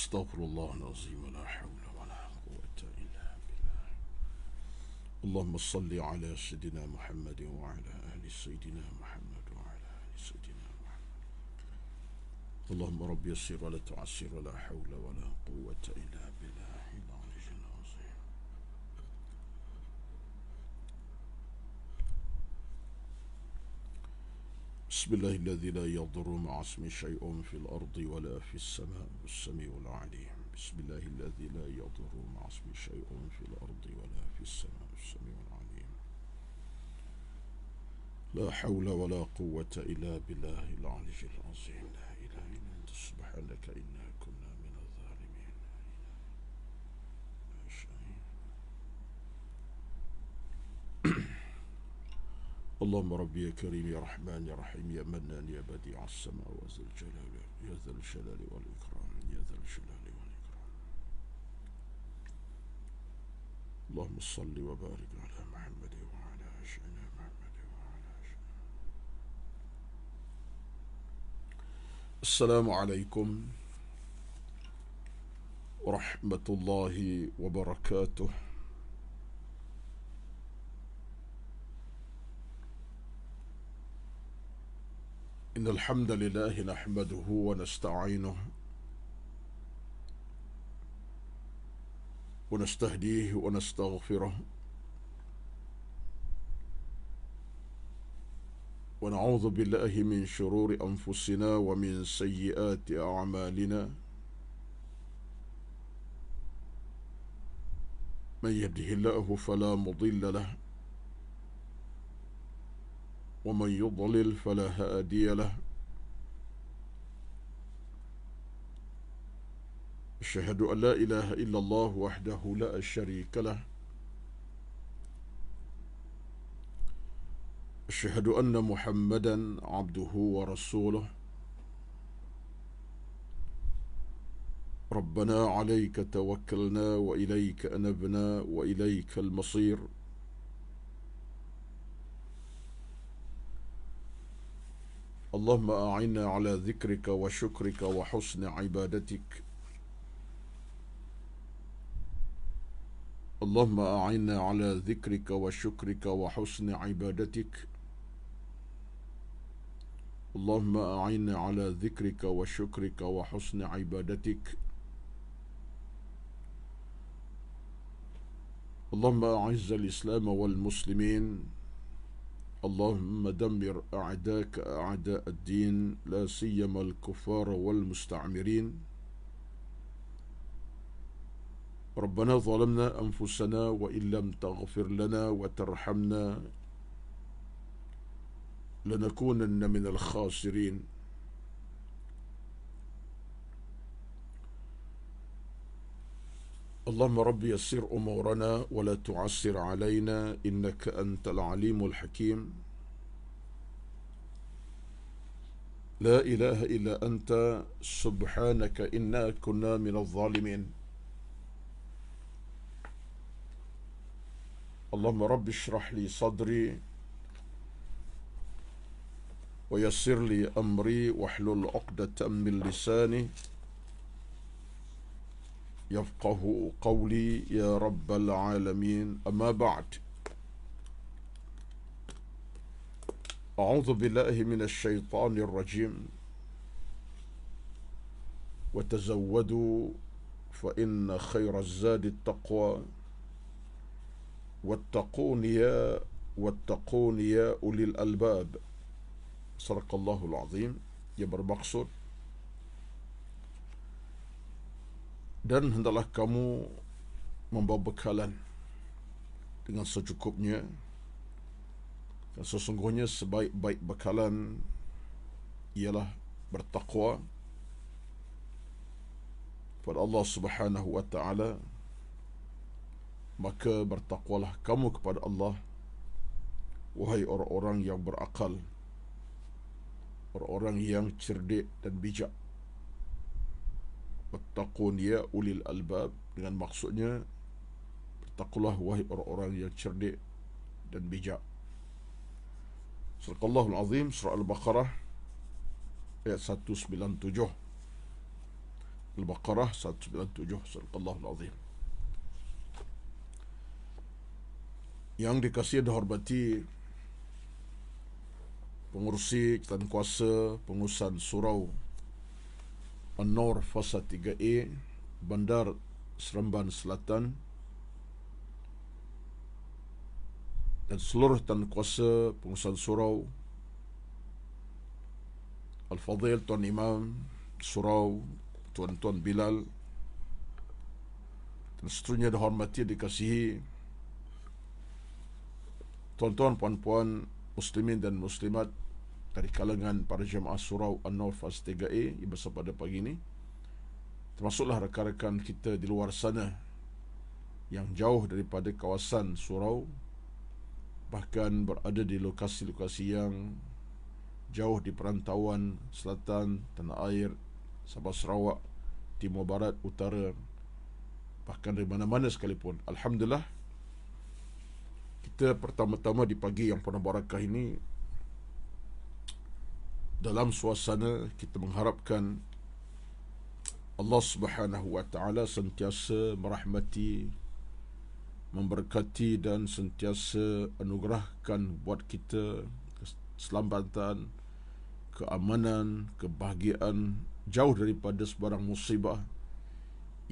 Astaghfirullahalazim wa la hawla wa la quwwata illa billah. Allahumma salli ala Sayyidina Muhammad wa ala ali Sayyidina Muhammad wa ala ali Sayyidina Muhammad. Allahumma rabbi yassir wa la tu'assir wa la hawla wa la quwwata illa billahil aliyyil azim. Bismillahilladzi la yadurru ma'a ismi syai'un fil ardi wa la fis sama' was-sami'ul 'alim. Bismillahilladzi la yadurru ma'a ismi syai'un fil ardi wa la fis sama' was-sami'ul 'alim. La hawla wa la quwwata illa billahil 'aliyyil 'azim. La ilaha illa anta subhanaka inna kunna minadh dhalimin. اللهم ربي يا كريم يا رحمن يا رحيم يا منان يا بديع السماء وذا الجلال يا ذا الجلال والإكرام يا ذا الجلال والإكرام. اللهم صل وبارك على محمد وعلى سيدنا محمد وعلى السلام عليكم ورحمة الله وبركاته. إن الحمد لله نحمده ونستعينه ونستهديه ونستغفره ونعوذ بالله من شرور أنفسنا ومن سيئات أعمالنا. من يهده الله فلا مضل له ومن يضلل فلا هادي له. أشهد أن لا إله إلا الله وحده لا شريك له. أشهد أن محمدا عبده ورسوله. ربنا عليك توكلنا وإليك أنبنا وإليك المصير. اللهم أعنا على ذكرك وشكرك وحسن عبادتك. اللهم أعنا على ذكرك وشكرك وحسن عبادتك. اللهم أعنا على ذكرك وشكرك وحسن عبادتك. اللهم أعز الإسلام والمسلمين. اللهم دمر أعداءك أعداء الدين لا سيما الكفار والمستعمرين. ربنا ظلمنا أنفسنا وإن لم تغفر لنا وترحمنا لنكونن من الخاسرين. اللهم رب يسر أمورنا ولا تعسر علينا إنك أنت العليم الحكيم. لا إله إلا أنت سبحانك إنا كنا من الظالمين. اللهم رب اشرح لي صدري ويسر لي أمري واحلل عقدة من لساني يفقه قولي يا رب العالمين. أما بعد، أعوذ بالله من الشيطان الرجيم. وتزودوا فإن خير الزاد التقوى واتقون يا أولي الألباب. صدق الله العظيم. Yang bermaksud, dan hendaklah kamu membawa bekalan dengan secukupnya, dan sesungguhnya sebaik-baik bekalan ialah bertakwa kepada Allah Subhanahu wa ta'ala. Maka bertakwalah kamu kepada Allah, wahai orang-orang yang berakal, orang-orang yang cerdik dan bijak. Wattaqun ya ulil albab, dengan maksudnya bertakwalah wahai orang-orang yang cerdik dan bijak. Surahul Azim, surah Al-Baqarah ayat 197. Al-Baqarah 197. Sadaqallahul Azim. Yang dikasihi dan dihormati pengurusi Jabatan Kuasa Pengurusan Surau An-Nur Fasa 3A Bandar Seremban Selatan dan seluruh Jabatan Kuasa Pengurusan Surau, Al-Fadhil Tuan Imam Surau, Tuan-Tuan Bilal, dan seterusnya dihormati dikasihi tuan-tuan, puan-puan, muslimin dan muslimat dari kalangan para jemaah Surau An-Nur Fas 3A yang bersama pada pagi ini, termasuklah rakan-rakan kita di luar sana yang jauh daripada kawasan surau, bahkan berada di lokasi-lokasi yang jauh di perantauan selatan tanah air, Sabah, Sarawak, Timur Barat, Utara, bahkan dari mana-mana sekalipun. Alhamdulillah, kita pertama-tama di pagi yang penuh barakah ini, dalam suasana kita mengharapkan Allah Subhanahu wa Ta'ala sentiasa merahmati, memberkati dan sentiasa anugerahkan buat kita keselamatan, keamanan, kebahagiaan, jauh daripada sebarang musibah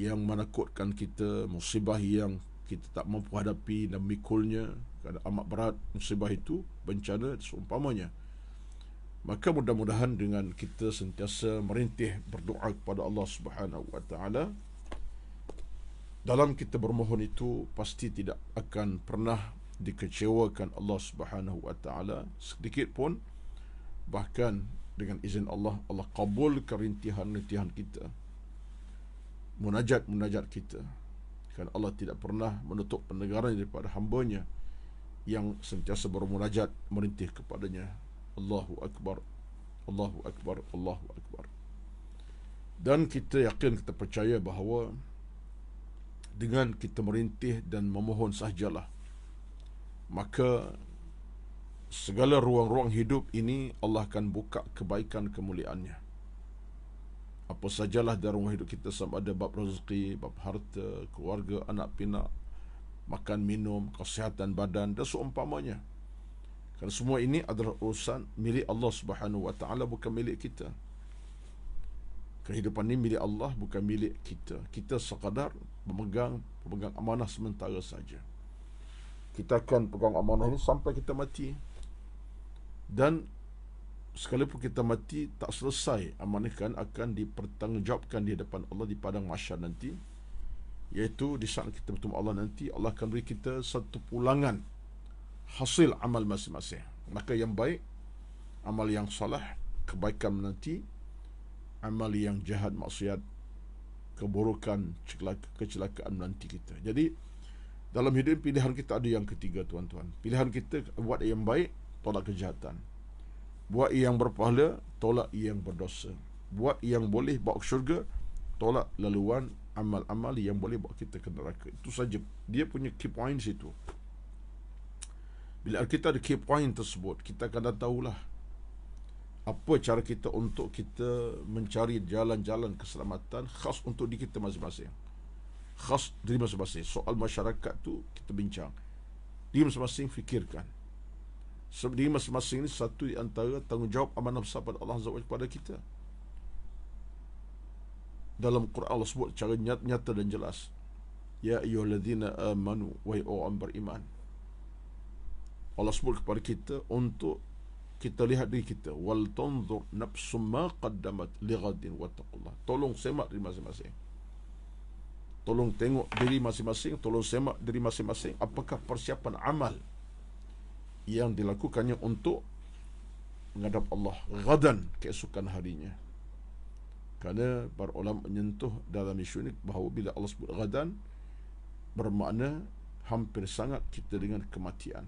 yang menakutkan kita, musibah yang kita tak mampu hadapi dan mikulnya, kerana amat berat musibah itu, bencana seumpamanya. Maka mudah-mudahan dengan kita sentiasa merintih berdoa kepada Allah Subhanahu wa Ta'ala, dalam kita bermohon itu pasti tidak akan pernah dikecewakan Allah Subhanahu wa Ta'ala sedikit pun. Bahkan dengan izin Allah, Allah kabulkan rintihan-rintihan kita, munajat-munajat kita, kerana Allah tidak pernah menutup pendengaran daripada hamba-Nya yang sentiasa bermunajat merintih kepadanya. Allahu Akbar, Allahu Akbar, Allahu Akbar. Dan kita yakin, kita percaya bahawa dengan kita merintih dan memohon sahajalah, maka segala ruang-ruang hidup ini Allah akan buka kebaikan kemuliaannya. Apa sajalah dari ruang hidup kita, sama ada bab rezeki, bab harta, keluarga, anak pinak, makan minum, kesihatan badan dan seumpamanya. Kerana semua ini adalah urusan milik Allah Subhanahu wa Ta'ala, bukan milik kita. Kehidupan ini milik Allah, bukan milik kita. Kita sekadar pemegang amanah sementara saja. Kita akan pegang amanah ini sampai kita mati. Dan sekalipun kita mati, tak selesai amanah kan akan dipertanggungjawabkan di hadapan Allah di padang mahsyar nanti, iaitu di saat kita bertemu Allah nanti, Allah akan beri kita satu pulangan hasil amal masing-masing. Maka yang baik, amal yang salah, kebaikan menanti; amal yang jahat, maksiat, keburukan, kecelakaan menanti kita. Jadi dalam hidup pilihan kita ada yang ketiga, tuan-tuan. Pilihan kita buat yang baik, tolak kejahatan; buat yang berpahala, tolak yang berdosa; buat yang boleh bawa ke syurga, tolak laluan amal-amal yang boleh bawa kita ke neraka. Itu saja dia punya key point situ. Bila kita ada key point tersebut, kita akan dah tahulah apa cara kita untuk kita mencari jalan-jalan keselamatan khas untuk diri kita masing-masing, khas diri masing-masing. Soal masyarakat tu kita bincang, diri masing-masing fikirkan. Sebab diri masing-masing ini satu di antara tanggungjawab amanah besar pada Allah Azza wa Jalla kepada kita. Dalam Quran Allah sebut secara nyata dan jelas, ya ayyuhallazina amanu, wahai orang beriman. Allah sebut kepada kita untuk kita lihat diri kita, wal tanzur nafsum ma qaddamat lighadin wattaqullah. Tolong semak diri masing-masing, tolong tengok diri masing-masing, tolong semak diri masing-masing, apakah persiapan amal yang dilakukannya untuk menghadap Allah ghadan, keesokan harinya. Kerana para ulama menyentuh dalam isu ini bahawa bila Allah sebut ghadan, bermakna hampir sangat kita dengan kematian.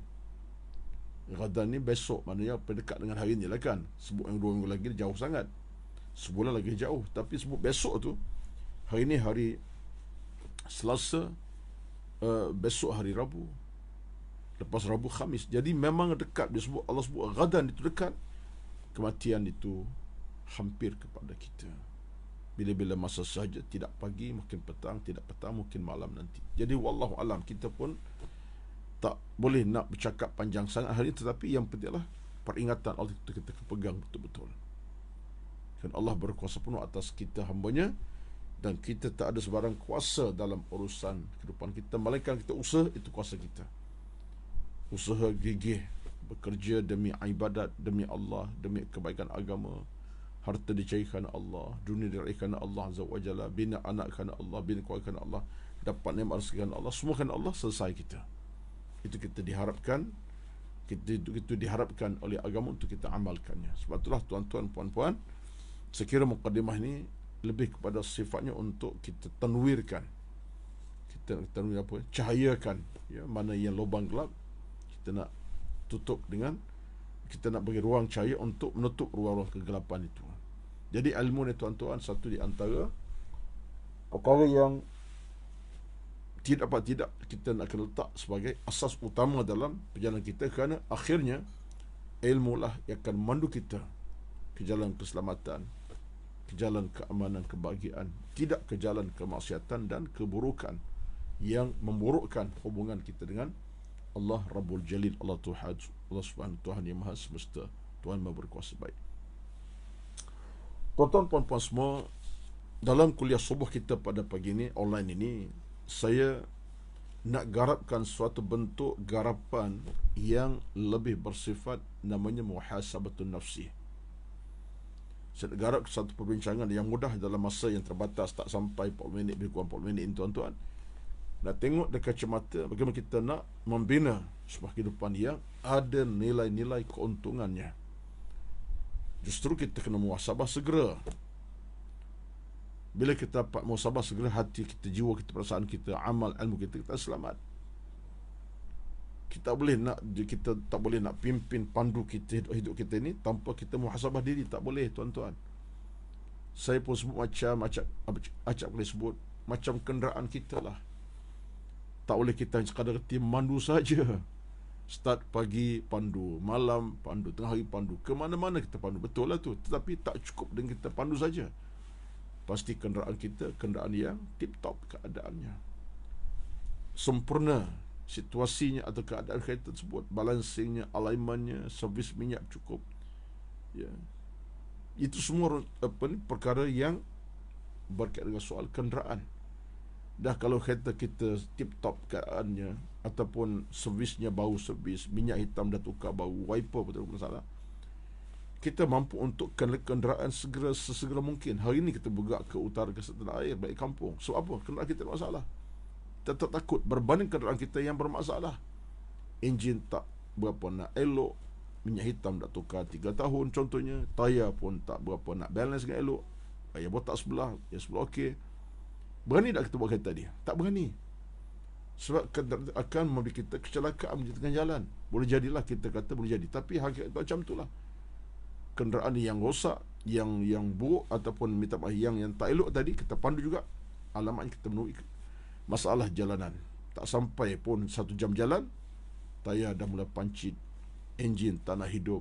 Ghadan ni besok, maknanya pendekat dengan hari ni lah kan. Sebut yang 2 minggu lagi jauh sangat, sebulan lagi jauh. Tapi sebut besok tu, hari ni hari Selasa, besok hari Rabu, lepas Rabu Khamis. Jadi memang dekat. Dia sebut, Allah sebut ghadan itu dekat, kematian itu hampir kepada kita. bila-bila masa sahaja, tidak pagi, mungkin petang, tidak petang, mungkin malam nanti. Jadi wallahu alam, kita pun tak boleh nak bercakap panjang sangat hari ini, tetapi yang pentinglah peringatan Allah itu kita pegang betul-betul. Dan Allah berkuasa penuh atas kita hambanya, dan kita tak ada sebarang kuasa dalam urusan kehidupan kita, melainkan kita usaha, itu kuasa kita. Usaha gigih bekerja demi ibadat, demi Allah, demi kebaikan agama, harta dicari kerana Allah, dunia diraih kerana Allah Azza wa Jalla, bina anak kerana Allah, bina keluarga kerana Allah, dapat nikmat rezeki kerana Allah, semua kerana Allah, selesai kita. Itu kita diharapkan, itu diharapkan oleh agama untuk kita amalkannya. Sebab itulah tuan-tuan, puan-puan, sekira mukadimah ini lebih kepada sifatnya untuk kita tanwirkan, kita tanwir apa? Cahayakan, ya, mana yang lubang gelap, kita nak tutup dengan, kita nak bagi ruang cahaya untuk menutup ruang-ruang kegelapan itu. Jadi ilmu ni tuan-tuan, satu di antara perkara yang tidak kita nak kena letak sebagai asas utama dalam perjalanan kita, kerana akhirnya ilmu lah yang akan memandu kita ke jalan keselamatan, ke jalan keamanan, kebahagiaan, tidak ke jalan kemaksiatan dan keburukan yang memburukkan hubungan kita dengan Allah Rabbul Jalil, Allah Tuhan, Allah Subhanahu, Tuhan yang Maha Semesta, Tuhan Maha Berkuasa Baik. Tuan-tuan, puan-puan semua, dalam kuliah subuh kita pada pagi ini, online ini, saya nak garapkan suatu bentuk garapan yang lebih bersifat namanya muhasabatun nafsi. Saya nak garap satu perbincangan yang mudah dalam masa yang terbatas, tak sampai 40 minit, lebih kurang 40 minit ini, tuan-tuan. Nak tengok dari kacamata bagaimana kita nak membina sebuah kehidupan yang ada nilai-nilai keuntungannya. Justru kita kena muhasabah segera. Bila kita dapat muhasabah segera, hati kita, jiwa kita, perasaan kita, amal, ilmu kita, kita selamat. Kita tak boleh nak pimpin, pandu kita, hidup kita ini tanpa kita muhasabah diri. Tak boleh, tuan-tuan. Saya pun sebut acap boleh sebut macam kenderaan kita lah. Tak boleh kita sekadar tim mandu saja. Start pagi pandu, malam pandu, tengah hari pandu, ke mana-mana kita pandu. Betul lah tu. Tetapi tak cukup dengan kita pandu saja. Pasti kenderaan kita kenderaan yang tip-top keadaannya, sempurna situasinya atau keadaan kereta tersebut, balancingnya, alignmentnya, servis minyak cukup, ya. Itu semua perkara yang berkaitan dengan soal kenderaan. Dah kalau kereta kita tip-top keadaannya, ataupun servisnya baru servis, minyak hitam dah tukar baru, wiper betul masalah, kita mampu untuk kenderaan sesegera mungkin. Hari ini kita bergerak ke utara, ke setanah air, balik kampung. Sebab apa? Kenderaan kita ada masalah. Kita tak takut berbanding kenderaan kita yang bermasalah. Enjin tak berapa nak elok, minyak hitam dah tukar 3 tahun contohnya, tayar pun tak berapa nak balance dengan elok, yang botak sebelah, yang sebelah okey. Berani tak kita buat kereta dia? Tak berani. Sebab akan memberi kita kecelakaan di tengah jalan. Boleh jadilah kita kata boleh jadi, tapi hakikat macam itulah. Kenderaan yang rosak, yang buruk, ataupun minta maaf yang tak elok tadi, kita pandu juga, alamatnya kita menemui masalah jalanan. Tak sampai pun 1 jam jalan, tayar dah mula pancit, enjin tak nak hidup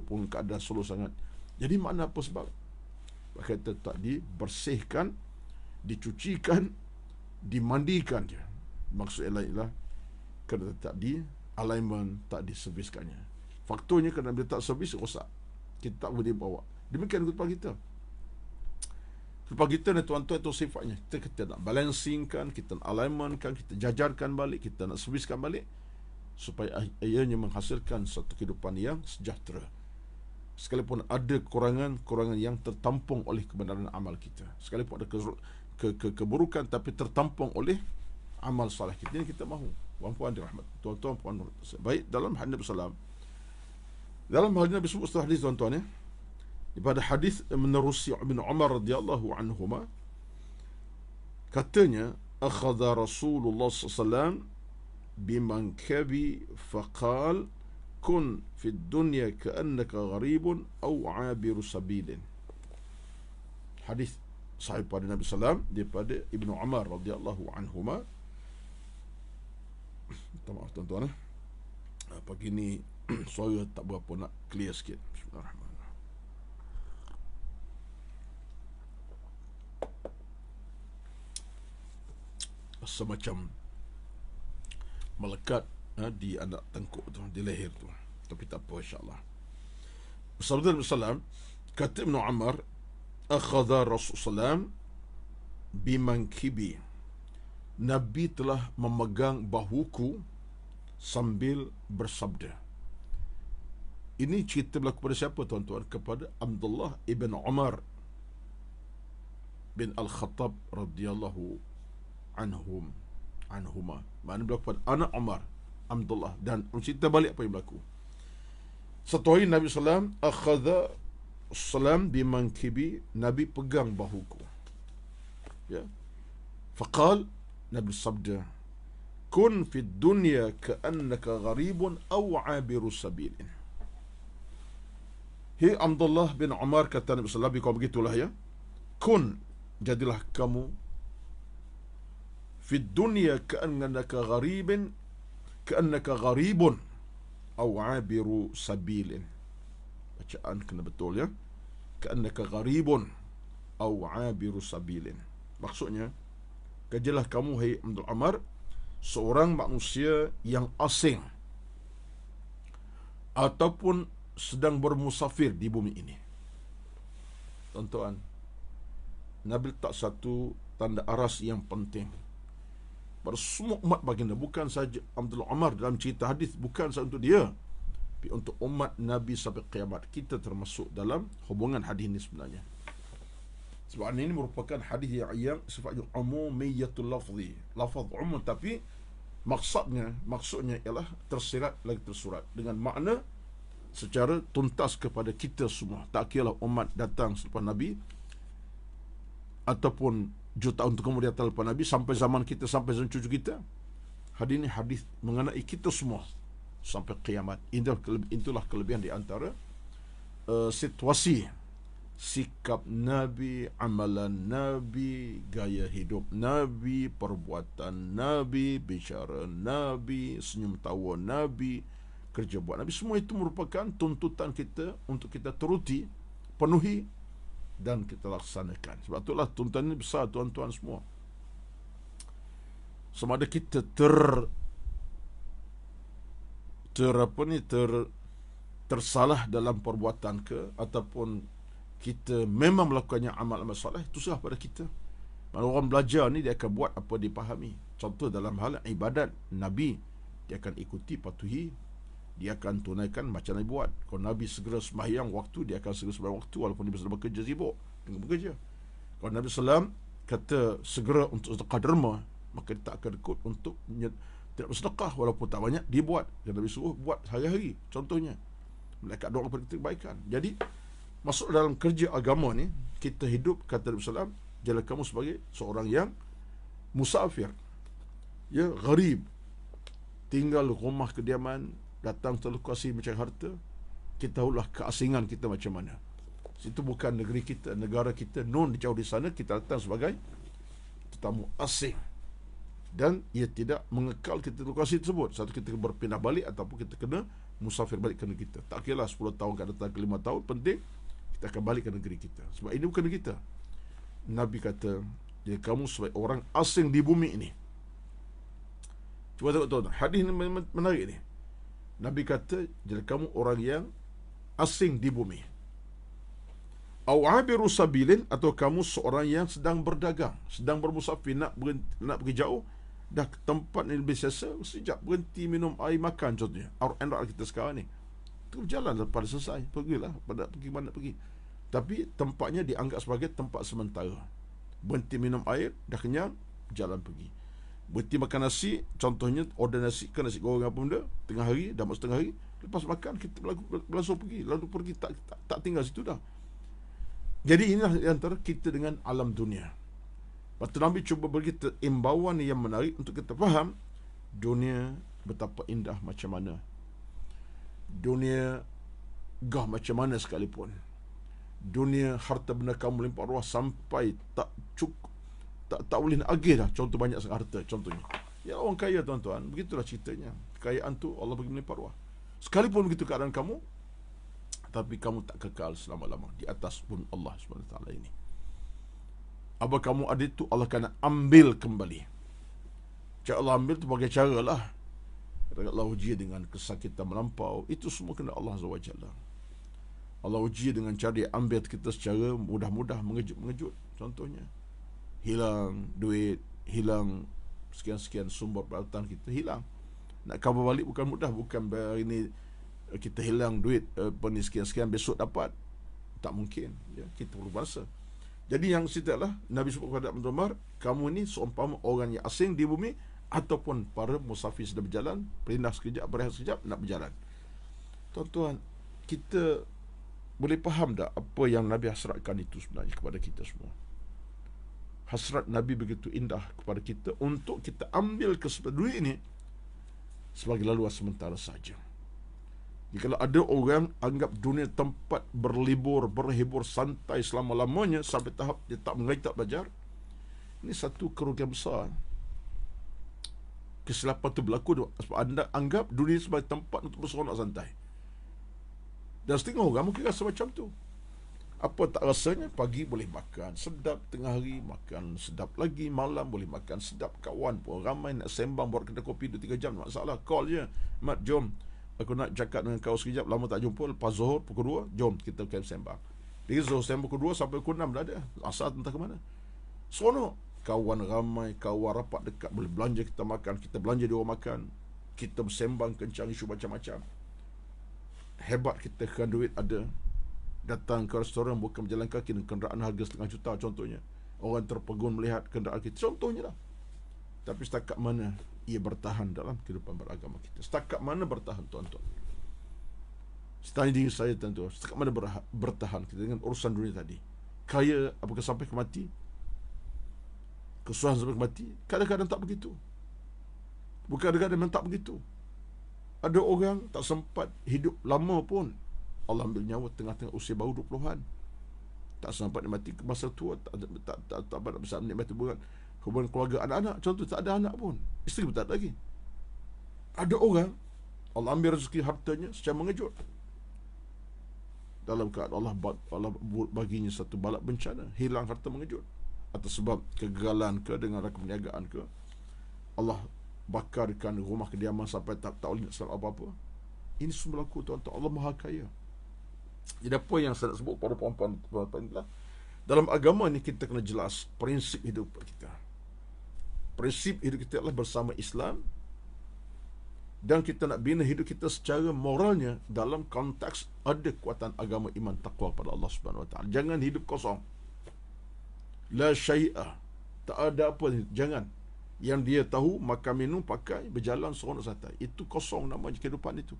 pun keadaan slow sangat. Jadi makna apa sebab? Kereta tak dibersihkan, dicucikan, dimandikan je. Maksud lain ialah kereta tak di alignment, tak diserviskannya. Faktornya kerana dia tak servis, rosak. Kita tak boleh bawa. Demikian kehidupan kita. Kehidupan kita ni tuan-tuan, itu sifatnya. Kita nak balancingkan, kita nak alignmentkan, kita jajarkan balik, kita nak serviskan balik, supaya ianya menghasilkan satu kehidupan yang sejahtera. Sekalipun ada kekurangan yang tertampung oleh kebenaran amal kita, sekalipun ada keburukan tapi tertampung oleh amal salih kita, ini kita mahu. Puan-puan dirahmat, tuan-tuan, puan. Baik, dalam hadis Nabi sallallahu dalam hal ini Nabi sebut setelah hadis, tuan-tuan, ya, pada hadis menerusi Ibn Umar radhiyallahu anhuma, katanya, akhadha Rasulullah sallallahu alaihi wasallam bimankabi faqal kun fi dunya ka'annaka gharibun aw 'abiru sabilin. Hadis sahih pada Nabi sallallahu daripada Ibnu Umar radhiyallahu anhuma. Minta maaf tuan-tuan, pagi ni suara tak berapa nak clear sikit. Bismillahirrahmanirrahim. semacam melekat di anak tengkuk tu, di leher tu. Tapi tak apa, insyaAllah. Sabda Nabi SAW, kata Ibn Umar, akhadha Rasulullah bimankibi, Nabi telah memegang bahuku sambil bersabda. Ini cerita berlaku kepada siapa, tuan-tuan? Kepada Abdullah ibn Umar bin Al-Khattab radhiyallahu anhuma. Maknanya berlaku pada anak Umar, Abdullah. Dan cerita balik apa yang berlaku. Satu hari Nabi SAW akhadha salam bimankibi, Nabi pegang bahuku. Ya. Faqal, Nabi sabda, kun fi dunya ka'annaka gharibun aw 'abiru sabilin. Hei Abdullah bin Umar, kata Nabi sallallahu alaihi wasallam, begitulah ya. Kun, jadilah kamu, fi dunya ka'annaka gharibun aw 'abiru sabilin. Bacaan kena betul ya. Ka'annaka gharibun aw 'abiru sabilin. Maksudnya, jadilah kamu, hai Abdul Umar, seorang manusia yang asing ataupun sedang bermusafir di bumi ini. Tuan-tuan, Nabi letak satu tanda aras yang penting pada semua umat baginda, bukan saja Abdul Umar dalam cerita hadis, bukan saja untuk dia, tapi untuk umat Nabi sampai kiamat. Kita termasuk dalam hubungan hadis ini sebenarnya. Sebab ini merupakan hadis yang sifatnya umumiyatul lafzi, lafaz umum, tapi maksudnya ialah tersirat lagi tersurat dengan makna secara tuntas kepada kita semua. Tak kira umat datang selepas Nabi ataupun jutaan untuk kemudian datang selepas Nabi, sampai zaman kita, sampai zaman cucu kita. Hadis ini hadis mengenai kita semua sampai kiamat. Itulah kelebihan di antara situasi, sikap Nabi, amalan Nabi, gaya hidup Nabi, perbuatan Nabi, bicara Nabi, senyum tawa Nabi, kerja buat Nabi. Semua itu merupakan tuntutan kita untuk kita turuti, penuhi dan kita laksanakan. Sebab itulah tuntutan ini besar, tuan-tuan semua. Sama ada kita tersalah dalam perbuatan ke, ataupun kita memang melakukannya amal-amal soleh, itu serah pada kita. Kalau orang belajar ni, dia akan buat apa dipahami. Contoh dalam hal ibadat Nabi, dia akan ikuti, patuhi, dia akan tunaikan macam Nabi buat. Kalau Nabi segera sembahyang waktu, dia akan segera sembahyang waktu, walaupun dia sedang bekerja sibuk dengan bekerja. Kalau Nabi SAW kata segera untuk sedekah derma, maka dia tak akan ikut untuk tidak bersedekah, walaupun tak banyak, dia buat. Dan Nabi suruh buat hari-hari, contohnya. Malaikat doa kepada kita kebaikan. Jadi masuk dalam kerja agama ni, kita hidup, kata Nabi SAW, jadilah kamu sebagai seorang yang musafir, ya, gharib, tinggal rumah kediaman, datang terlokasi mencari harta. Kita tahulah keasingan kita macam mana. Situ bukan negeri kita, negara kita, non jauh di sana, kita datang sebagai tetamu asing. Dan ia tidak mengekal kita di lokasi tersebut. Satu, kita berpindah balik, ataupun kita kena musafir balik ke negeri kita. Tak kira 10 tahun ke datang, ke 5 tahun, penting kita akan balik ke negeri kita. Sebab ini bukan negeri kita. Nabi kata, jadi kamu sebagai orang asing di bumi ini. Cuba tengok tuan, hadis ini menarik ni. Nabi kata, jadi kamu orang yang asing di bumi. Au abiru sabilin, atau kamu seorang yang sedang berdagang, sedang bermusafir, nak pergi jauh, dah ke tempat yang lebih selesa, sekejap berhenti minum air, makan contohnya. Our kita sekarang ni, tu berjalan lepas selesai, pergilah, pergi mana pergi. Tapi tempatnya dianggap sebagai tempat sementara. Berhenti minum air, dah kenyang, jalan pergi. Berhenti makan nasi, contohnya order nasi, ke nasi goreng apa benda, tengah hari, dah masuk tengah hari, lepas makan kita langsung pergi, lalu pergi, tak tinggal situ dah. Jadi inilah antara kita dengan alam dunia. Lepas tu Nabi cuba bagi imbauan yang menarik untuk kita faham dunia betapa indah macam mana, dunia gah macam mana sekalipun, dunia harta benda kamu melimpah ruah sampai tak cukup, tak boleh nak agih dah. Contoh banyak sangat harta, contohnya ya orang kaya, tuan-tuan, begitulah ceritanya. Kekayaan tu Allah bagi melimpah ruah. Sekalipun begitu keadaan kamu, tapi kamu tak kekal selama-lama di atas bumi Allah SWT ini. Apa kamu ada itu, Allah akan ambil kembali. Cara Allah ambil tu bagai cara lah. Allah uji dengan kesakitan melampau. Itu semua kena Allah Azza wa Jalla. Allah uji dengan cara dia ambil kita secara mudah-mudah, mengejut-mengejut. Contohnya, hilang duit, hilang sekian-sekian sumber pendapatan kita, hilang. Nak cover balik bukan mudah. Bukan hari ni kita hilang duit ni sekian-sekian, besok dapat. Tak mungkin. Ya, kita perlu masa. Jadi yang setalah Nabi sebut kepada Ibn Umar, kamu ni seumpama orang yang asing di bumi ataupun para musafir sedang berjalan, perindah sekejap, berehat sekejap, nak berjalan. Tuan-tuan, kita boleh faham tak apa yang Nabi hasratkan itu sebenarnya kepada kita semua? Hasrat Nabi begitu indah kepada kita untuk kita ambil kesempatan duit ini sebagai laluan sementara saja. Jika ada orang anggap dunia tempat berlibur, berhibur, santai selama-lamanya sampai tahap dia tak mengaji, tak belajar, ini satu kerugian besar. Kesilapan itu berlaku sebab anda anggap dunia sebagai tempat untuk berseronok santai. Dan setengah orang mungkin rasa macam tu. Apa tak rasanya? Pagi boleh makan sedap, tengah hari makan sedap lagi, malam boleh makan sedap, kawan pun ramai nak sembang, buat kedai kopi 2-3 jam, tak masalah, call je, Mat jom, aku nak cakap dengan kau sekejap, lama tak jumpa, lepas Zuhur pukul 2, jom kita akan sembang. Dari Zuhur sembang pukul 2 sampai pukul 6 dah ada, asal entah ke mana. Seronok, kawan ramai, kawan rapat dekat, boleh belanja, kita makan, kita belanja dia orang makan, kita bersembang kencang isu macam-macam. Hebat kita kan duit ada, datang ke restoran bukan berjalan kaki dengan kenderaan harga 500,000 contohnya. Orang terpegun melihat kenderaan kita, contohnya lah. Tapi setakat mana ia bertahan dalam kehidupan beragama kita? Setakat mana bertahan, tuan-tuan? Tanya diri saya, tuan-tuan, setakat mana bertahan kita dengan urusan dunia tadi? Kaya apakah sampai ke mati? Kesusahan sampai ke mati? Kadang-kadang tak begitu. Bukan kadang-kadang memang tak begitu. Ada orang tak sempat hidup lama pun, Allah ambil nyawa tengah-tengah usia baru 20-an. Tak sempat mati ke masa tua, tak dapat besar menikmati hubungan keluarga, anak-anak. Contoh, tak ada anak pun, isteri pun tak ada lagi. Ada orang Allah ambil rezeki hartanya secara mengejut. Dalam keadaan Allah baginya satu balak bencana, hilang harta mengejut. Atau sebab kegagalan ke dengan rakam perniagaan ke, Allah bakarkan rumah kediaman sampai tak boleh nak selap apa-apa. Ini semua berlaku, tuan-tuan. Allah Maha Kaya. Jadi apa yang saya nak sebut pada puan-puan inilah, dalam agama ni kita kena jelas prinsip hidup kita. Prinsip hidup kita adalah bersama Islam, dan kita nak bina hidup kita secara moralnya dalam konteks ada kekuatan agama, iman, taqwa pada Allah Subhanahu Wa Taala. Jangan hidup kosong. La syai'ah. Tak ada apa, jangan. Yang dia tahu, makan, minum, pakai, berjalan, seronok santai. Itu kosong namanya kehidupan itu.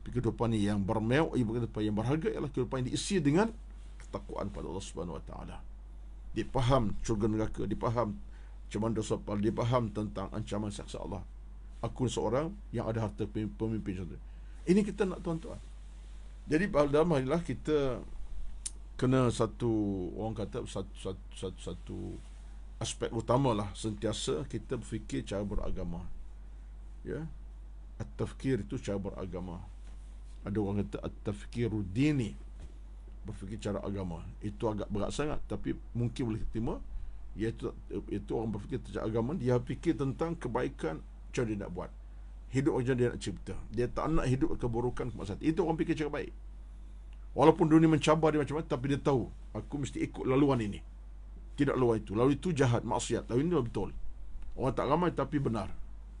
Kehidupan yang bermewah, kehidupan yang berharga ialah kehidupan yang diisi dengan ketakwaan pada Allah Subhanahu Wa Taala. Dia faham syurga neraka, dia faham ancaman dosa pahala, dia faham tentang ancaman siksa Allah. Aku seorang yang ada harta pemimpin contoh. Ini kita nak, tuan-tuan. Jadi dalam hal inilah kita kena satu, orang kata satu aspek utamalah, sentiasa kita berfikir cara beragama. Ya, at-tafkir itu cara beragama. Ada orang kata at-tafkiru dini, berfikir cara agama. Itu agak berat sangat, tapi mungkin boleh diterima. Iaitu orang berfikir cara agama, dia fikir tentang kebaikan cara dia nak buat, hidup macam dia nak cipta. Dia tak nak hidup keburukan, kemaksiatan. Itu orang fikir cara baik. Walaupun dunia mencabar dia macam-macam, tapi dia tahu, aku mesti ikut laluan ini, tidak laluan itu. Laluan itu jahat, maksiat. Laluan ini betul. Orang tak ramai tapi benar.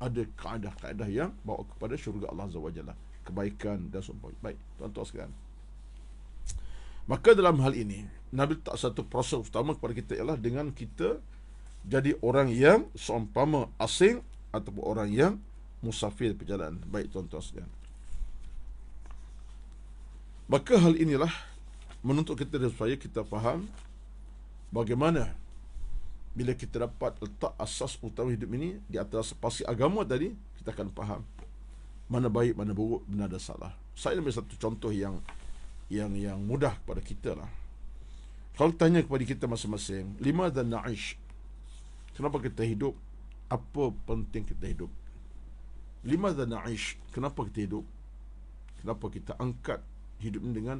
Ada kaedah-kaedah yang bawa kepada syurga Allah Azza wa Jalla, kebaikan dan sebagainya. Baik, tuan-tuan sekalian, maka dalam hal ini Nabi tak satu proses utama kepada kita ialah dengan kita jadi orang yang seumpama asing ataupun orang yang musafir perjalanan. Baik, tuan-tuan sekalian, maka hal inilah menuntut kita supaya kita faham bagaimana bila kita dapat letak asas utama hidup ini di atas pasti agama tadi, kita akan faham mana baik, mana buruk, benar dan salah. Saya ambil satu contoh yang mudah kepada kita lah. Kalau tanya kepada kita masing-masing, limadha na'ish, kenapa kita hidup? Apa penting kita hidup? Limadha na'ish, kenapa kita hidup? Kenapa kita angkat hidup ini dengan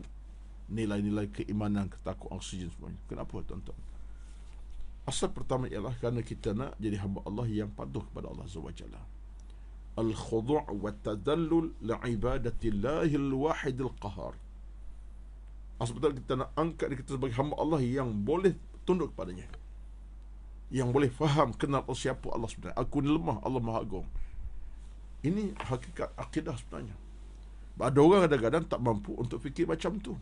nilai-nilai keimanan, ketakwaan, oksigen semuanya? Kenapa, tuan-tuan? Asal pertama ialah kerana kita nak jadi hamba Allah yang patuh kepada Allah Azza wa Jalla. Al-khudu' wa tadallul li'ibadatillahil wahidil qahar. Asal pertama kita nak angkat kita sebagai hamba Allah yang boleh tunduk kepadanya, yang boleh faham, kenal siapa Allah sebenarnya. Aku ni lemah, Allah Maha Agung. Ini hakikat akidah sebenarnya. Ada orang kadang-kadang tak mampu untuk fikir macam tu.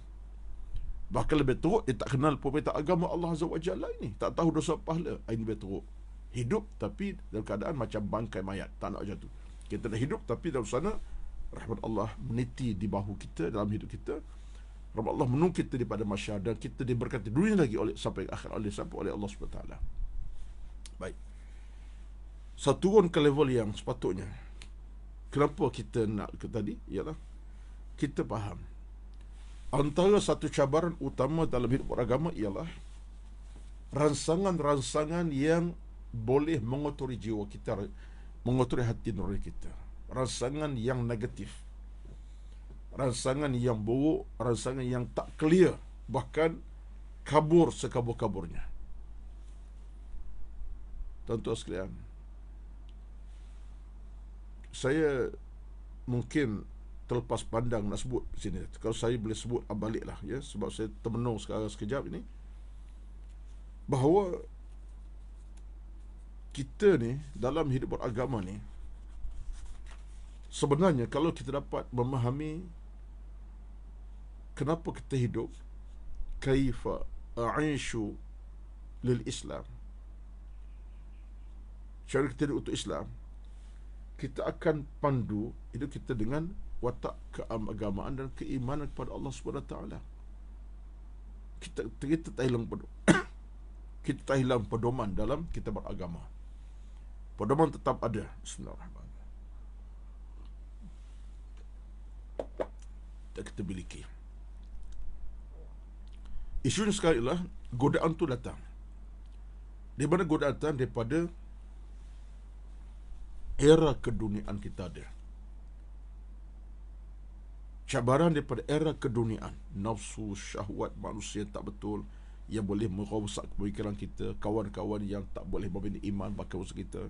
Bahkan lebih teruk, dia tak kenal pemerintah agama Allah Azza wa Jalla ini. Tak tahu dosa pahala. Ini lebih teruk. Hidup tapi dalam keadaan macam bangkai mayat. Tak nak macam tu. Kita nak hidup tapi dalam sana rahmat Allah meniti di bahu kita dalam hidup kita. Rahmat Allah menunggu kita daripada masyarakat, dan kita diberkati dunia lagi sampai akhir sampai oleh Allah SWT. Baik. Saya turun ke level yang sepatutnya. Kenapa kita nak ke tadi? Ialah kita faham antara satu cabaran utama dalam hidup beragama ialah rangsangan-rangsangan yang boleh mengotori jiwa kita, mengotori hati nurani kita. Rangsangan yang negatif, rangsangan yang buruk, rangsangan yang tak clear, bahkan kabur sekabur-kaburnya. Tuan-tuan sekalian, saya mungkin terlepas pandang nak sebut sini. Kalau saya boleh sebut baliklah, ya, sebab saya termenung sekarang sekejap ini, bahawa kita ni dalam hidup beragama ni, sebenarnya kalau kita dapat memahami kenapa kita hidup, kaifa a'ishu lil Islam, cara kita hidup untuk Islam, kita akan pandu hidup kita dengan watak keagamaan dan keimanan kepada Allah SWT. Kita tak hilang kita tak hilang pedoman dalam kita beragama. Pedoman tetap ada. Bismillahirrahmanirrahim. Tak kita miliki. Isu ni sekali ialah godaan tu datang. Di mana godaan datang? Daripada era keduniaan kita ada. Cabaran daripada era keduniaan, nafsu, syahwat manusia tak betul yang boleh merosak pemikiran kita, kawan-kawan yang tak boleh membina iman bahkan usaha kita,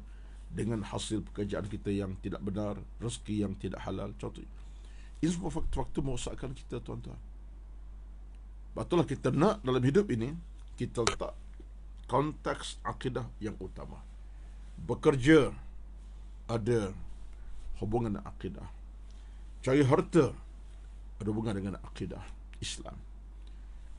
dengan hasil pekerjaan kita yang tidak benar, rezeki yang tidak halal. Contoh, ini semua faktor-faktor merosakkan kita, tuan-tuan. Betullah kita nak dalam hidup ini kita letak konteks akidah yang utama. Bekerja ada hubungan dengan akidah. Cari harta ada hubungan dengan akidah Islam.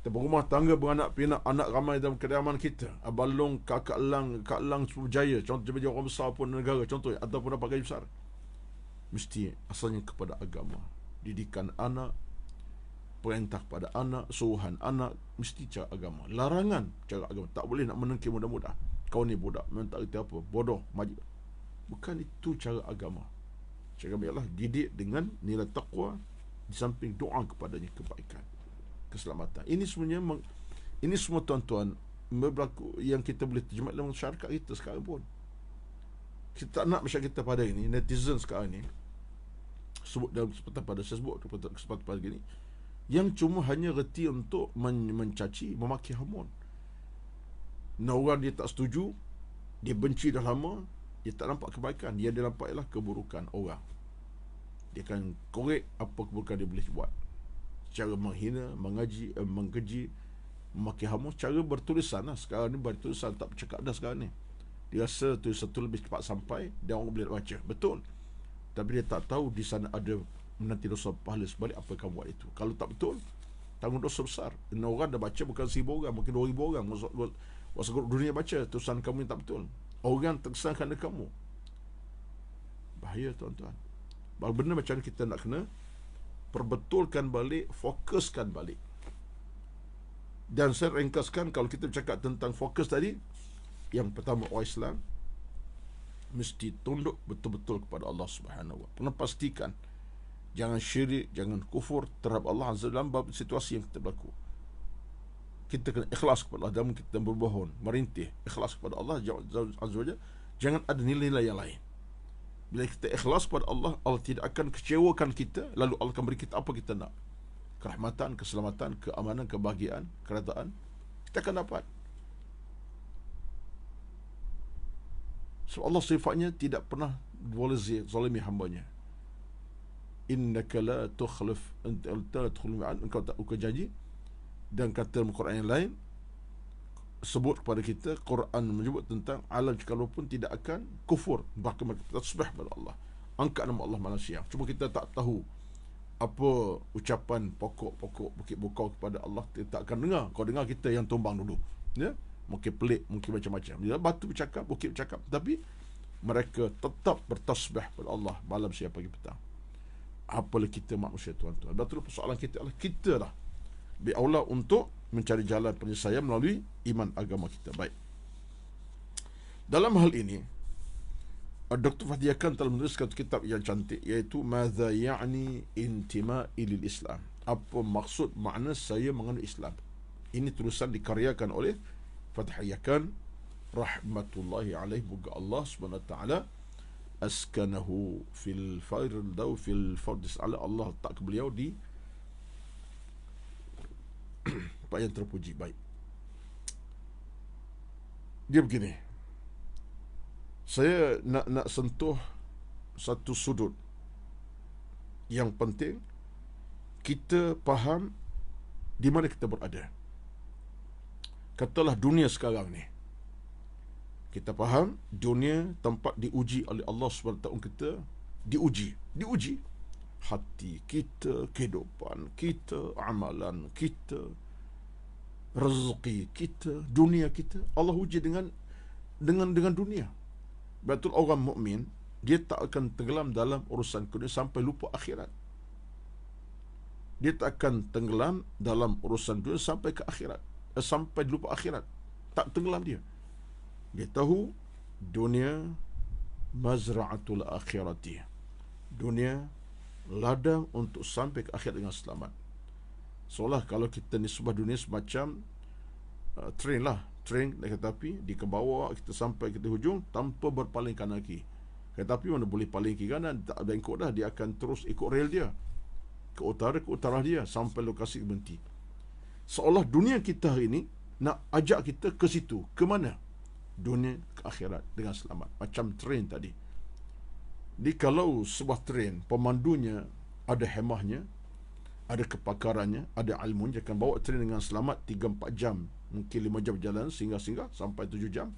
Kita berumah tangga, beranak pinak, anak ramai dalam kediaman kita. Abalong, kakak lang Suruh Jaya, contoh jadi orang besar pun negara, contoh, ataupun dapat gaji besar, mesti asalnya kepada agama. Didikan anak, perintah kepada anak, suruhan anak, mesti cara agama. Larangan cara agama. Tak boleh nak menengki mudah-mudah. Kau ni budak, memang tak kerti apa, bodoh, majid. Bukan itu cara agama. Cara agama ialah didik dengan nilai taqwa, di samping doa kepadanya kebaikan, keselamatan. Ini sebenarnya ini semua, tuan-tuan, berlaku yang kita boleh terjemah dalam masyarakat kita sekarang pun. Kita tak nak masyarakat kita pada ini, netizen sekarang ni, sebut dalam kesempatan pada saya sebut kesempatan pada gini, yang cuma hanya reti untuk mencaci, memaki hamun. Nah, orang dia tak setuju, dia benci dah lama, dia tak nampak kebaikan, dia nampak ialah keburukan orang. Dia akan korek apa keburukan dia boleh buat. Cara menghina, mengkeji, memaki hamun, cara bertulisan lah. Sekarang ni bertulisan, tak bercakap dah sekarang ni. Dia rasa tulisan tu lebih cepat sampai, dia orang boleh baca. Betul. Tapi dia tak tahu di sana ada menanti dosa pahala sebalik apa kamu buat itu. Kalau tak betul, tanggung dosa besar. Dan orang dah baca bukan 1,000 orang, mungkin 2,000 orang. Seluruh dunia baca tulisan kamu yang tak betul. Orang terkesan kerana kamu. Bahaya, tuan-tuan. Benda macam ni kita nak kena perbetulkan balik, fokuskan balik. Dan saya ringkaskan, kalau kita bercakap tentang fokus tadi, yang pertama, orang Islam mesti tunduk betul-betul kepada Allah Subhanahu wa Ta'ala. Pastikan jangan syirik, jangan kufur terhadap Allah Azza dalam situasi yang kita berlaku. Kita kena ikhlas kepada Allah dalam kita berbohong, merintih, ikhlas kepada Allah Azza wa Jalla. Jangan ada nilai-nilai yang lain. Bila kita ikhlas kepada Allah, Allah tidak akan kecewakan kita, lalu Allah akan beri kita apa kita nak. Kerahmatan, keselamatan, keamanan, kebahagiaan, kerajaan, kita akan dapat. Sebab Allah sifatnya tidak pernah boleh zalimi hambanya. Innaka la tukhlif, engkau tak ukir janji. Dan kata dalam Quran yang lain sebut kepada kita, Quran menyebut tentang alam sekalipun tidak akan kufur, bahkan tasbih kepada Allah, angkat nama Allah malam siang. Cuma kita tak tahu apa ucapan pokok-pokok Bukit Bukau kepada Allah, kita tak akan dengar. Kau dengar kita yang tumbang dulu, ya? Mungkin pelik, mungkin macam-macam. Dia batu bercakap, bukit bercakap, tapi mereka tetap bertasbih kepada Allah malam siang pagi petang. Apalah kita manusia, tuan-tuan. Betul, persoalan kita adalah kita lah bi'aula untuk mencari jalan penyelesaian melalui iman agama kita. Baik. Dalam hal ini, Dr. Fathiah Khan telah menuliskan kitab yang cantik, iaitu Madza ya'ni intima'i lil Islam. Apa maksud makna saya mengenal Islam? Ini tulisan dikaryakan oleh Fathiah Khan rahmatullahi alaih. Moga Allah Subhanahu wa taala askanahu fil firdaus fil firdaus ala, Allah letak beliau di tempat yang terpuji. Baik. Dia begini. Saya nak sentuh satu sudut yang penting. Kita faham di mana kita berada. Katalah dunia sekarang ni, kita faham dunia tempat diuji oleh Allah SWT. Kita diuji hati kita, kehidupan kita, amalan kita, rezeki kita, dunia kita. Allah uji dengan dunia. Betul, orang mukmin dia tak akan tenggelam dalam urusan dunia sampai lupa akhirat. Dia tak akan tenggelam dalam urusan dunia sampai ke akhirat, sampai lupa akhirat. Tak tenggelam dia. Dia tahu dunia mazra'atul akhirati. Dunia ladang untuk sampai ke akhirat dengan selamat. Seolah kalau kita ni sebuah dunia semacam train lah, train naik kereta api, di ke bawah kita sampai ke hujung tanpa berpaling kanan kiri. Kereta api mana boleh paling kiri kanan, tak ada ikut dah, dia akan terus ikut rel dia, ke utara dia sampai lokasi berhenti. Seolah dunia kita hari ini nak ajak kita ke situ. Ke mana? Dunia ke akhirat dengan selamat. Macam train tadi. Jadi kalau sebuah train, pemandunya ada hemahnya, ada kepakarannya, ada ilmunya, akan bawa train dengan selamat 3-4 jam, mungkin 5 jam berjalan sehingga sampai 7 jam.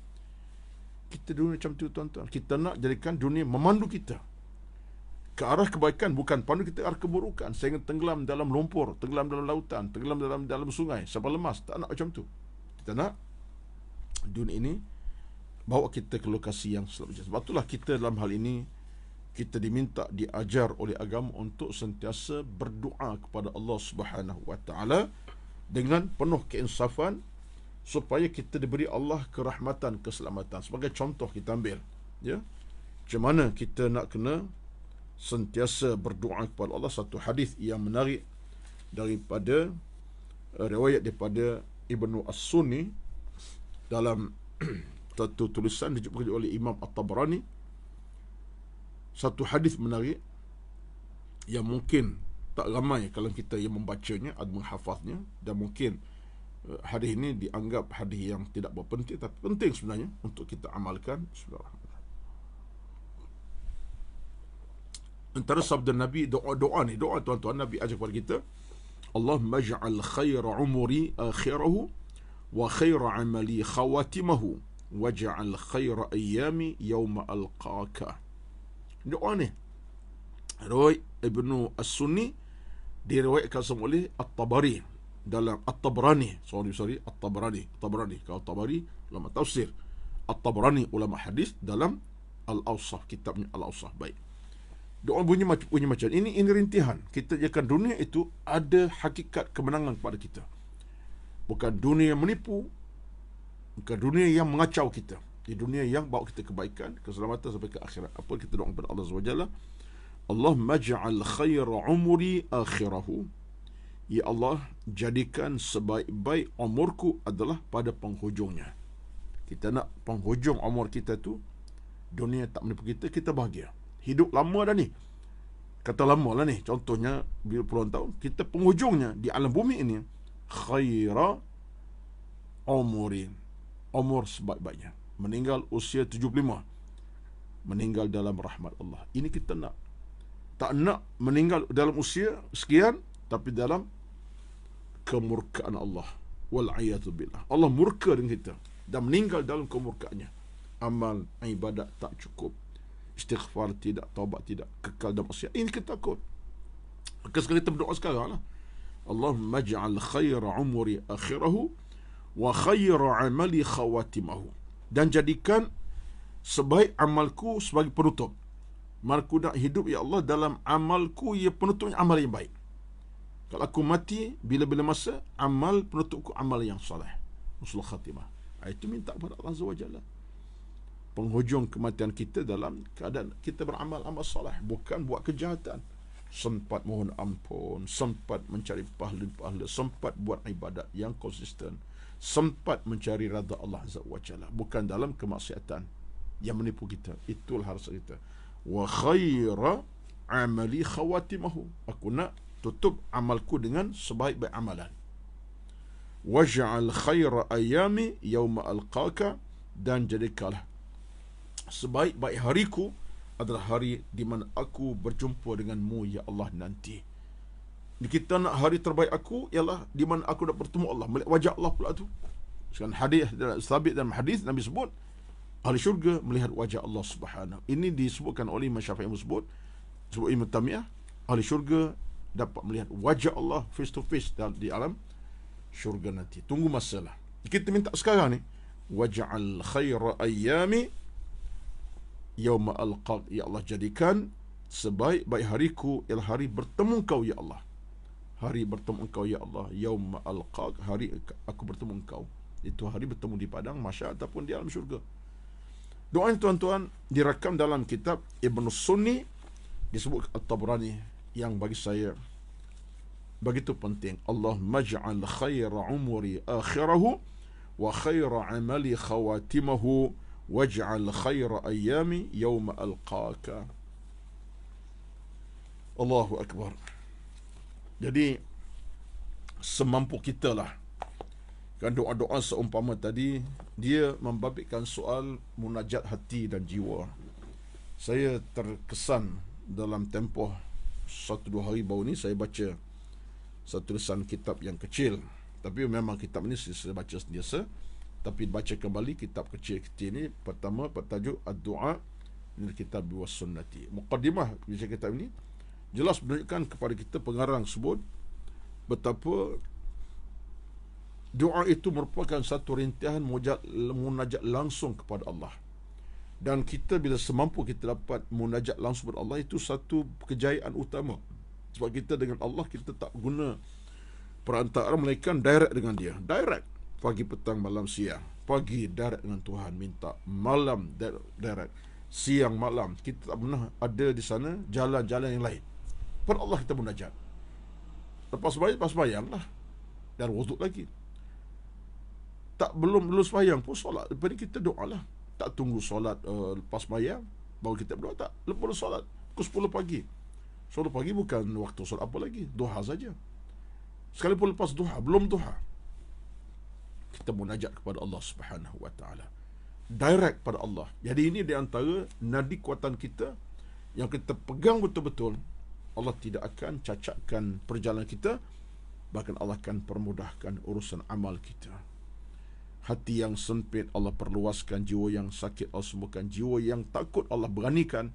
Kita dunia macam tu, tuan-tuan. Kita nak jadikan dunia memandu kita ke arah kebaikan, bukan pandu kita ke arah keburukan, sehingga tenggelam dalam lumpur, tenggelam dalam lautan, tenggelam dalam sungai sampai lemas. Tak nak macam tu. Kita nak dunia ini bawa kita ke lokasi yang selamat. Sebab itulah kita dalam hal ini kita diminta, diajar oleh agama untuk sentiasa berdoa kepada Allah Subhanahu wa taala dengan penuh keinsafan, supaya kita diberi Allah kerahmatan, keselamatan. Sebagai contoh kita ambil, ya, macam mana kita nak kena sentiasa berdoa kepada Allah. Satu hadis yang menarik daripada riwayat daripada Ibnu As-Sunni dalam satu tulisan dijemput oleh Imam At-Tabrani. Satu hadis menarik yang mungkin tak ramai kalau kita yang membacanya atau menghafaznya, dan mungkin hadis ini dianggap hadis yang tidak berpenting, tapi penting sebenarnya untuk kita amalkan. Bismillahirrahmanirrahim. Antara sabda Nabi, doa ni, doa tuan-tuan, Nabi ajar kepada kita, Allahumma ja'al khaira umuri akhirahu wa khaira amali khawatimahu wa ja'al khaira ayyami yawma alqaka. Doa ni riwayat Ibnu As-Sunni, diriwayatkan oleh At-Tabari dalam At-Tabrani, At-Tabrani, kalau Tabari ulama tafsir, At-Tabrani ulama hadis dalam Al-Awsaf, kitabnya Al-Awsaf. Baik. Doa bunyi macam ini rintihan. Kita jadikan dunia itu ada hakikat kemenangan kepada kita. Bukan dunia yang menipu, bukan dunia yang mengacau kita. Di dunia yang bawa kita kebaikan, keselamatan sampai ke akhirat. Apa kita doa kepada Allah SWT? Allahumma ja'al khaira umuri akhirahu. Ya Allah, jadikan sebaik-baik umurku adalah pada penghujungnya. Kita nak penghujung umur kita tu, dunia tak menipu kita, kita bahagia. Hidup lama dah ni. Kata lama lah ni. Contohnya, puluhan tahun. Kita penghujungnya di alam bumi ini, khaira umurin. Umur sebaik-baiknya. Meninggal usia 75. meninggal dalam rahmat Allah. Ini kita nak. Tak nak meninggal dalam usia sekian, tapi dalam kemurkaan Allah. Wal'iyadu billah. Allah murka dengan kita dan meninggal dalam kemurkaannya. Amal, ibadat tak cukup, istighfar tidak, taubat tidak, kekal dalam maksiat. Ini kita takut. Maka sekali kita berdoa sekarang lah. Allahumma ja'al khaira umri akhirahu wa khaira amali khawatimahu. Dan jadikan sebaik amalku sebagai penutup. Malku nak hidup, ya Allah, dalam amalku, ya penutupnya amal yang baik. Kalau aku mati, bila-bila masa, amal penutupku amal yang soleh, husnul khatimah. Itu minta kepada Allah Azza wa Jalla. Penghujung kematian kita dalam keadaan kita beramal amal soleh, bukan buat kejahatan. Sempat mohon ampun, sempat mencari pahala-pahala, sempat buat ibadat yang konsisten, sempat mencari redha Allah Azza wa Jalla, bukan dalam kemaksiatan yang menipu kita. Itulah harus kita. Wa khaira amali khawatimahu. Aku nak tutup amalku dengan sebaik-baik amalan. Waj'al khaira ayami yawma alqaka. Dan jadikanlah sebaik-baik hariku adalah hari di mana aku berjumpa denganmu, ya Allah, nanti. Kita nak hari terbaik aku ialah di mana aku nak bertemu Allah, melihat wajah Allah pula tu. Sekarang hadis sabit dalam hadis Nabi sebut ahli syurga melihat wajah Allah Subhanahu. Ini disebutkan oleh Imam Syafi'i sebut Ibn Taymiyah, ahli syurga dapat melihat wajah Allah face to face di alam syurga nanti. Tunggu masalah. Kita minta sekarang ni, waj'al khaira ayyami yauma alqaq. Ya Allah, jadikan sebaik-baik hariku ialah hari bertemu Engkau, ya Allah. Hari bertemu Engkau, ya Allah. Yauma alqaq, hari aku bertemu Engkau. Itu hari bertemu di padang mahsyar ataupun di alam syurga. Doa ini, tuan-tuan, direkam dalam kitab Ibn Sunni, disebut At-Tabrani, yang bagi saya begitu penting. Allahumma ja'al khaira umri akhirahu wa khaira amali khawatimahu waj'al khaira ayyami yawma alqaka. Allahu Akbar. Jadi semampu kita lah. Kan doa-doa seumpama tadi, dia membabitkan soal munajat hati dan jiwa. Saya terkesan dalam tempoh 1-2 hari baru ni, saya baca satu tulisan kitab yang kecil. Tapi memang kitab ini saya baca sentiasa, tapi baca kembali kitab kecil-kecil ini. Pertama, bertajuk Ad-Du'a min Kitab wa Sunnati. Muqaddimah baca kitab ini jelas menunjukkan kepada kita, pengarang sebut betapa doa itu merupakan satu rintihan munajat langsung kepada Allah. Dan kita bila semampu kita dapat munajat langsung kepada Allah, itu satu kejayaan utama. Sebab kita dengan Allah, kita tak guna perantara, melainkan direct dengan dia. Direct. Pagi, petang, malam, siang. Pagi direct dengan Tuhan, minta. Malam direct. Siang, malam. Kita tak pernah ada di sana jalan-jalan yang lain. Pada Allah kita munajat. Lepas sembahyang lah. Dan wuduk lagi. Tak belum sembahyang pun solat. Lepas ni kita doa lah. Tak tunggu solat lepas sembahyang baru kita berdoa, tak. Lepas solat pukul 10 pagi. 10 pagi bukan waktu solat apa lagi, duha saja. Sekalipun lepas duha, belum duha, kita munajat kepada Allah Subhanahu wa taala. Direct pada Allah. Jadi ini di antara nadi kuatan kita yang kita pegang betul-betul. Allah tidak akan cacatkan perjalanan kita, bahkan Allah akan permudahkan urusan amal kita. Hati yang sempit Allah perluaskan, jiwa yang sakit Allah sembuhkan, jiwa yang takut Allah beranikan,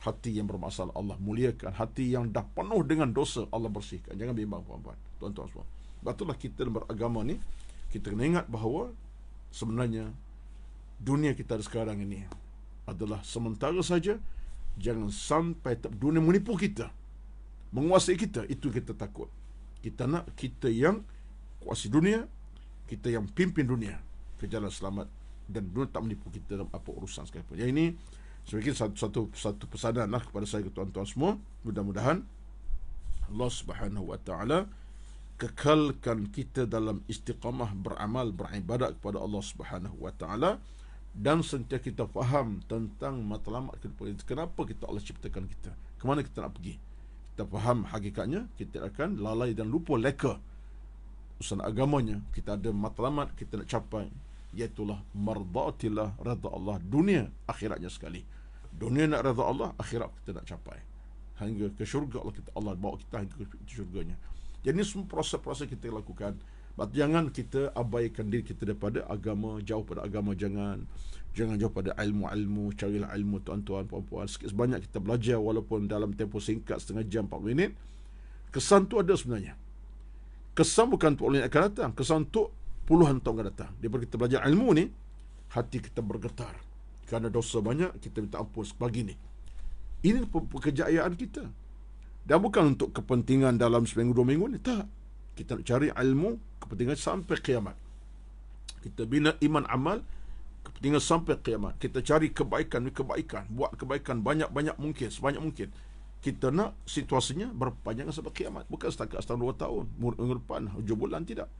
hati yang bermasalah Allah muliakan, hati yang dah penuh dengan dosa Allah bersihkan. Jangan bimbang, puan-puan, tuan-tuan semua. Betullah kita beragama ni, kita kena ingat bahawa sebenarnya dunia kita sekarang ini adalah sementara saja. Jangan sampai dunia menipu kita, menguasai kita. Itu kita takut. Kita nak kita yang kuasai dunia, kita yang pimpin dunia ke jalan selamat, dan dunia tak menipu kita dalam apa urusan sekalipun. Yang ini sebagai satu pesanan lah kepada saya, ke tuan-tuan semua. Mudah-mudahan Allah Subhanahu wa taala kekalkan kita dalam istiqamah beramal, beribadat kepada Allah Subhanahu wa taala, dan sentiasa kita faham tentang matlamat kehidupan. Kenapa Allah ciptakan kita, ke mana kita nak pergi. Kita faham hakikatnya, kita akan lalai dan lupa leka urusan agamanya. Kita ada matlamat kita nak capai, iaitulah mardatillah, redha Allah, dunia akhiratnya sekali. Dunia nak redha Allah, akhirat kita nak capai. Hingga ke syurga Allah bawa kita hingga ke syurganya. Jadi ini semua proses-proses kita lakukan. Jangan kita abaikan diri kita daripada agama, jauh pada agama, jangan jauh pada ilmu-ilmu. Carilah ilmu tuan-tuan, puan-puan. Sikit sebanyak kita belajar walaupun dalam tempoh singkat, setengah jam, 40 minit. Kesan tu ada sebenarnya. Kesan bukan untuk orang yang akan datang, kesan untuk puluhan tahun akan datang. Daripada kita belajar ilmu ni, hati kita bergetar. Kerana dosa banyak, kita minta ampun sebagi ni. Ini kejayaan kita. Dan bukan untuk kepentingan dalam seminggu 2 minggu ni. Tak. Kita nak cari ilmu, kepentingan sampai kiamat. Kita bina iman amal, kepentingan sampai kiamat. Kita cari kebaikan. Buat kebaikan banyak-banyak mungkin, sebanyak mungkin. Kita nak situasinya berpanjangan sampai kiamat. Bukan setakat setahun 2 tahun, minggu depan, 7 bulan, tidak.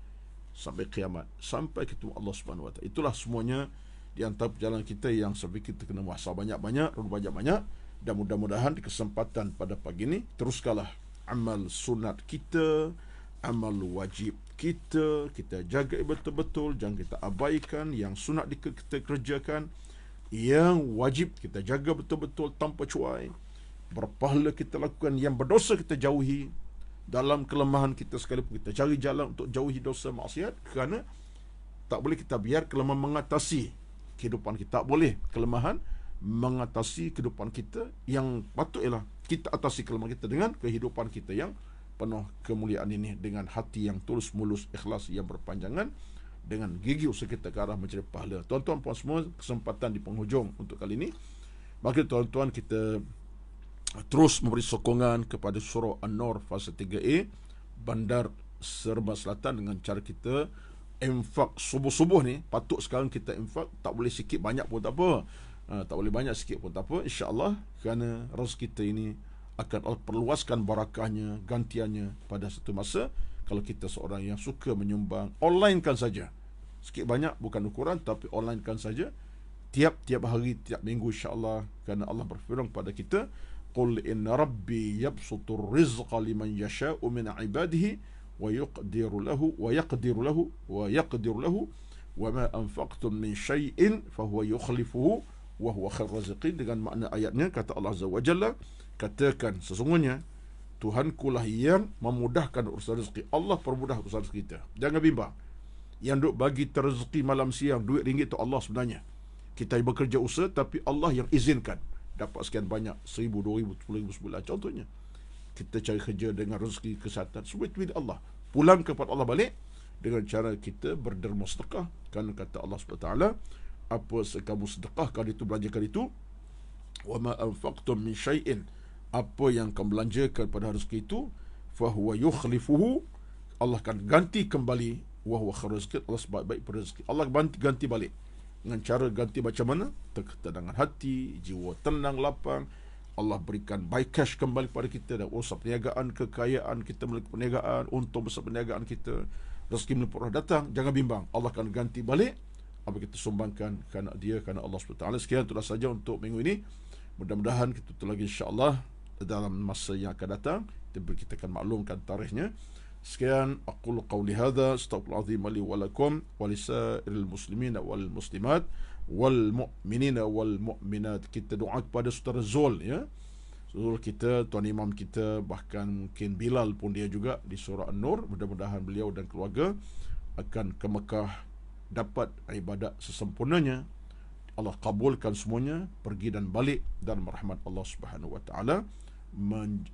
Sampai kiamat. Sampai ketemu Allah Subhanahu Wa Taala. Itulah semuanya di antara perjalanan kita yang saya fikir kita kena wahsa banyak-banyak, banyak-banyak. Dan mudah-mudahan di kesempatan pada pagi ini, teruskanlah amal sunat kita, amal wajib kita jaga betul-betul, jangan kita abaikan. Yang sunat kita kerjakan, yang wajib kita jaga betul-betul tanpa cuai. Berpahala kita lakukan, yang berdosa kita jauhi. Dalam kelemahan kita sekalipun kita cari jalan untuk jauhi dosa maksiat, kerana tak boleh kita biar kelemahan mengatasi kehidupan kita. Tak boleh kelemahan mengatasi kehidupan kita. Yang patut ialah kita atasi kelemahan kita dengan kehidupan kita yang penuh kemuliaan ini, dengan hati yang tulus mulus, ikhlas yang berpanjangan, dengan gigi usaha kita ke arah mencari pahala. Tuan-tuan puan semua, kesempatan di penghujung untuk kali ini, bagi tuan-tuan kita terus memberi sokongan kepada surau An-Nur fasa 3A Bandar Serba Selatan dengan cara kita infak subuh-subuh ni. Patut sekarang kita infak, tak boleh sikit banyak pun tak apa, tak boleh banyak sikit pun tak apa, insya-Allah, kerana rezeki kita ini akan Allah perluaskan barakahnya, gantiannya pada satu masa. Kalau kita seorang yang suka menyumbang, onlinekan saja, sikit banyak bukan ukuran, tapi onlinekan saja tiap-tiap hari, tiap minggu, insya-Allah. Kerana Allah berfirman kepada kita, qul inna rabbi yabsutur rizqa liman yasha'u min ibadihi wa yaqdiru lahu wa ma anfaqtum min syai'in fahuwa yukhlifuhu wa huwa khairur raziqin. Dengan makna ayatnya, kata Allah Azza wa Jalla, katakan sesungguhnya Tuhanku lah yang memudahkan urusan rezeki. Allah permudah urusan rezeki kita. Jangan bimbang. Yang duk bagi rezeki malam siang, duit ringgit tu Allah sebenarnya. Kita bekerja usaha, tapi Allah yang izinkan dapat sekian banyak, 1,000, 2,000, 10,000 sebulan. Contohnya, kita cari kerja dengan rezeki, kesihatan, semua itu milik Allah. Pulang kepada Allah balik dengan cara kita berderma sedekah. Kerana kata Allah SWT, apa kamu sedekahkan itu, belanjakan itu, wa ma anfaqtum min syai'in, apa yang kamu belanjakan pada rezeki itu, fahuwa yukhlifuhu, Allah akan ganti kembali, wa huwa khairur raziqin, Allah sebaik-baik rezeki. Allah ganti balik. Dengan cara ganti macam mana? Ketenangan hati, jiwa tenang, lapang. Allah berikan buy cash kembali kepada kita, dan urusan perniagaan, kekayaan kita melalui perniagaan, untung besar perniagaan kita, rezeki melimpah datang. Jangan bimbang, Allah akan ganti balik apa kita sumbangkan kerana Dia, kerana Allah SWT. Sekian itulah saja untuk minggu ini. Mudah-mudahan kita tutup lagi insya-Allah dalam masa yang akan datang. Kita akan maklumkan tarikhnya. Sekian, aqulu qawli hadha, astaghfirullahaladzim li wa lakum wa lisairil muslimina wal muslimat wal mu'minina wal mu'minat. Kita doa kepada saudara Zul, ya, Zul kita, tuan imam kita, bahkan mungkin Bilal pun dia juga di surah An-Nur. Mudah-mudahan beliau dan keluarga akan ke Mekah dapat ibadat sesempurnanya. Allah kabulkan semuanya, pergi dan balik dan rahmat Allah Subhanahu wa taala,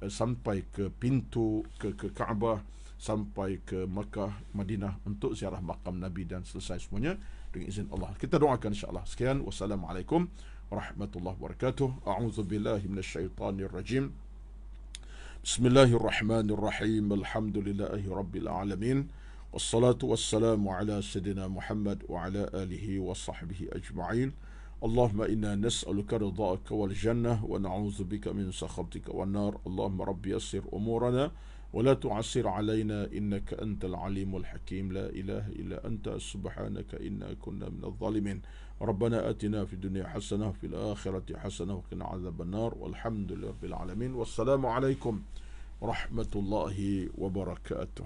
sampai ke pintu ke Kaabah, sampai ke Makkah, Madinah untuk ziarah makam Nabi dan selesai semuanya dengan izin Allah. Kita doakan insya-Allah. Sekian, wassalamualaikum warahmatullahi wabarakatuh. A'udzu billahi minasyaitonir rajim. Bismillahirrahmanirrahim. Alhamdulillahi rabbil alamin. Wassalatu wassalamu ala sayyidina Muhammad wa ala alihi wa sahbihi ajma'in. Allahumma inna nas'aluka ridha'aka wal jannah wa na'udzu bika min sakhatika wan nar. Allahumma rabbi yassir umurana ولا تعسر علينا إنك أنت العليم الحكيم لا إله إلا أنت سبحانك إنا كنا من الظالمين ربنا آتنا في الدنيا حسنة وفي الآخرة حسنة وقنا عذاب النار والحمد لله رب العالمين والسلام عليكم ورحمة الله وبركاته.